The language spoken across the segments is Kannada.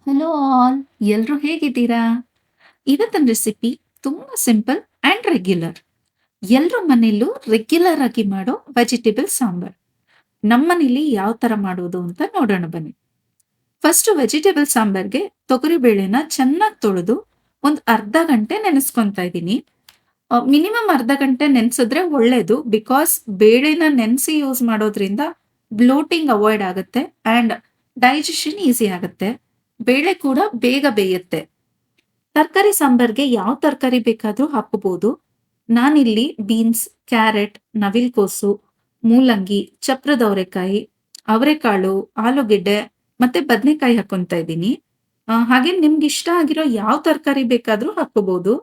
ಹಲೋ ಆಲ್, ಎಲ್ರೂ ಹೇಗಿದ್ದೀರಾ? ಇವತ್ತಿನ ರೆಸಿಪಿ ತುಂಬಾ ಸಿಂಪಲ್ ಅಂಡ್ ರೆಗ್ಯುಲರ್. ಎಲ್ರ ಮನೆಯಲ್ಲೂ ರೆಗ್ಯುಲರ್ ಆಗಿ ಮಾಡೋ ವೆಜಿಟೇಬಲ್ ಸಾಂಬಾರ್. ನಮ್ಮನೇಲಿ ಯಾವ ತರ ಮಾಡೋದು ಅಂತ ನೋಡೋಣ ಬನ್ನಿ. ಫಸ್ಟ್ ವೆಜಿಟೇಬಲ್ ಸಾಂಬಾರ್ಗೆ ತೊಗರಿ ಬೇಳೆನ ಚೆನ್ನಾಗಿ ತೊಳೆದು ಒಂದು ಅರ್ಧ ಗಂಟೆ ನೆನೆಸ್ಕೊಂತಾ ಇದ್ದೀನಿ. ಮಿನಿಮಮ್ ಅರ್ಧ ಗಂಟೆ ನೆನೆಸಿದ್ರೆ ಒಳ್ಳೇದು. ಬಿಕಾಸ್ ಬೇಳೆನ ನೆನೆಸಿ ಯೂಸ್ ಮಾಡೋದ್ರಿಂದ ಬ್ಲೋಟಿಂಗ್ ಅವಾಯ್ಡ್ ಆಗುತ್ತೆ ಅಂಡ್ ಡೈಜೆಷನ್ ಈಸಿ ಆಗುತ್ತೆ. ಬೇಳೆ ಕೂಡ ಬೇಗ ಬೇಯುತ್ತೆ. ತರಕಾರಿ ಸಾಂಬಾರ್ಗೆ ಯಾವ ತರಕಾರಿ ಬೇಕಾದ್ರೂ ಹಾಕೋಬಹುದು. ನಾನಿಲ್ಲಿ ಬೀನ್ಸ್, ಕ್ಯಾರೆಟ್, ನವಿಲ್ಕೋಸು, ಮೂಲಂಗಿ, ಚಪ್ರದ ಅವರೆಕಾಯಿ, ಅವರೆಕಾಳು, ಆಲೂಗೆಡ್ಡೆ ಮತ್ತೆ ಬದನೆಕಾಯಿ ಹಾಕೊಂತ ಇದ್ದೀನಿ. ಹಾಗೆ ನಿಮ್ಗೆ ಇಷ್ಟ ಆಗಿರೋ ಯಾವ ತರಕಾರಿ ಬೇಕಾದ್ರೂ ಹಾಕೋಬಹುದು.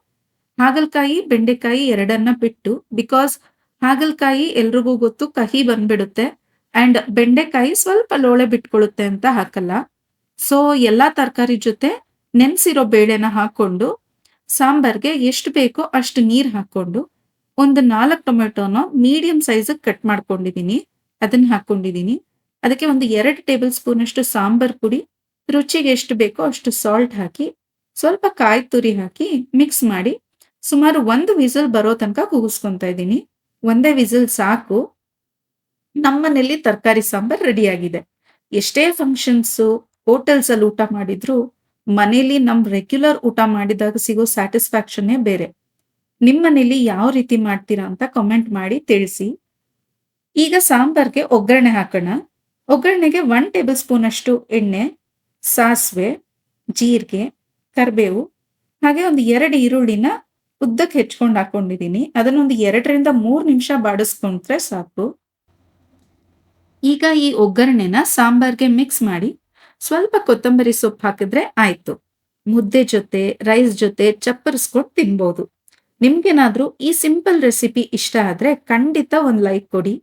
ಹಾಗಲಕಾಯಿ, ಬೆಂಡೆಕಾಯಿ ಎರಡನ್ನ ಬಿಟ್ಟು. ಬಿಕಾಸ್ ಹಾಗಲಕಾಯಿ ಎಲ್ರಿಗೂ ಗೊತ್ತು ಕಹಿ ಬಂದ್ಬಿಡುತ್ತೆ ಅಂಡ್ ಬೆಂಡೆಕಾಯಿ ಸ್ವಲ್ಪ ಲೋಳೆ ಬಿಟ್ಕೊಳ್ಳುತ್ತೆ ಅಂತ ಹಾಕಲ್ಲ. ಸೊ ಎಲ್ಲಾ ತರಕಾರಿ ಜೊತೆ ನೆನ್ಸಿರೋ ಬೇಳೆನ ಹಾಕೊಂಡು ಸಾಂಬಾರ್ಗೆ ಎಷ್ಟು ಬೇಕೋ ಅಷ್ಟು ನೀರ್ ಹಾಕೊಂಡು ಒಂದು 4 ಟೊಮೆಟೊನ ಮೀಡಿಯಂ ಸೈಜ್ ಕಟ್ ಮಾಡ್ಕೊಂಡಿದೀನಿ. ಅದನ್ನ ಹಾಕೊಂಡಿದೀನಿ. ಅದಕ್ಕೆ ಒಂದು 2 ಟೇಬಲ್ ಸ್ಪೂನ್ ಅಷ್ಟು ಸಾಂಬಾರ್ ಪುಡಿ, ರುಚಿಗೆ ಎಷ್ಟು ಬೇಕೋ ಅಷ್ಟು ಸಾಲ್ಟ್ ಹಾಕಿ, ಸ್ವಲ್ಪ ಕಾಯಿ ತುರಿ ಹಾಕಿ ಮಿಕ್ಸ್ ಮಾಡಿ ಸುಮಾರು 1 ವಿಸಿಲ್ ಬರೋ ತನಕ ಕೂಗಿಸ್ಕೊಂತಾ ಇದ್ದೀನಿ. ಒಂದೇ ವಿಸಿಲ್ ಸಾಕು. ನಮ್ಮನೇಲಿ ತರಕಾರಿ ಸಾಂಬಾರ್ ರೆಡಿ ಆಗಿದೆ. ಎಷ್ಟೇ ಫಂಕ್ಷನ್ಸು, ಹೋಟೆಲ್ಸ್ ಅಲ್ಲಿ ಊಟ ಮಾಡಿದ್ರು ಮನೇಲಿ ನಮ್ ರೆಗ್ಯುಲರ್ ಊಟ ಮಾಡಿದಾಗ ಸಿಗೋ ಸ್ಯಾಟಿಸ್ಫ್ಯಾಕ್ಷನ್ನೇ ಬೇರೆ. ನಿಮ್ಮನೇಲಿ ಯಾವ ರೀತಿ ಮಾಡ್ತೀರಾ ಅಂತ ಕಾಮೆಂಟ್ ಮಾಡಿ ತಿಳಿಸಿ. ಈಗ ಸಾಂಬಾರ್ಗೆ ಒಗ್ಗರಣೆ ಹಾಕೋಣ. ಒಗ್ಗರಣೆಗೆ 1 ಟೇಬಲ್ ಸ್ಪೂನ್ ಅಷ್ಟು ಎಣ್ಣೆ, ಸಾಸಿವೆ, ಜೀರಿಗೆ, ಕರಿಬೇವು, ಹಾಗೆ ಒಂದು 2 ಈರುಳ್ಳಿನ ಉದ್ದಕ್ಕೆ ಹೆಚ್ಚಿಕೊಂಡು ಹಾಕೊಂಡಿದ್ದೀನಿ. ಅದನ್ನೊಂದು 2ರಿಂದ 3 ನಿಮಿಷ ಬಾಡಿಸ್ಕೊಂಡ್ರೆ ಸಾಕು. ಈಗ ಈ ಒಗ್ಗರಣೆನ ಸಾಂಬಾರ್ಗೆ ಮಿಕ್ಸ್ ಮಾಡಿ ಸ್ವಲ್ಪ ಕೊತ್ತಂಬರಿ ಸೊಪ್ಪು ಹಾಕಿದ್ರೆ ಆಯ್ತು. ಮುದ್ದೆ ಜೊತೆ, ರೈಸ್ ಜೊತೆ ಚಪ್ಪರಿಸ್ಕೊಂಡು ತಿನ್ಬೋದು. ನಿಮ್ಗೇನಾದ್ರೂ ಈ ಸಿಂಪಲ್ ರೆಸಿಪಿ ಇಷ್ಟ ಆದ್ರೆ ಖಂಡಿತ ಒಂದು ಲೈಕ್ ಕೊಡಿ.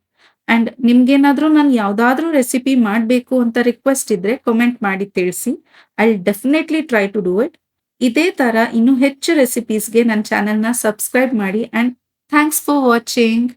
ಅಂಡ್ ನಿಮ್ಗೇನಾದ್ರೂ ನಾನು ಯಾವ್ದಾದ್ರೂ ರೆಸಿಪಿ ಮಾಡ್ಬೇಕು ಅಂತ ರಿಕ್ವೆಸ್ಟ್ ಇದ್ರೆ ಕಾಮೆಂಟ್ ಮಾಡಿ ತಿಳಿಸಿ. I will definitely try to do it. ಇದೇ ತರ ಇನ್ನೂ ಹೆಚ್ಚು ರೆಸಿಪೀಸ್ಗೆ ನನ್ನ ಚಾನೆಲ್ನ ಸಬ್ಸ್ಕ್ರೈಬ್ ಮಾಡಿ ಅಂಡ್ ಥ್ಯಾಂಕ್ಸ್ ಫಾರ್ ವಾಚಿಂಗ್.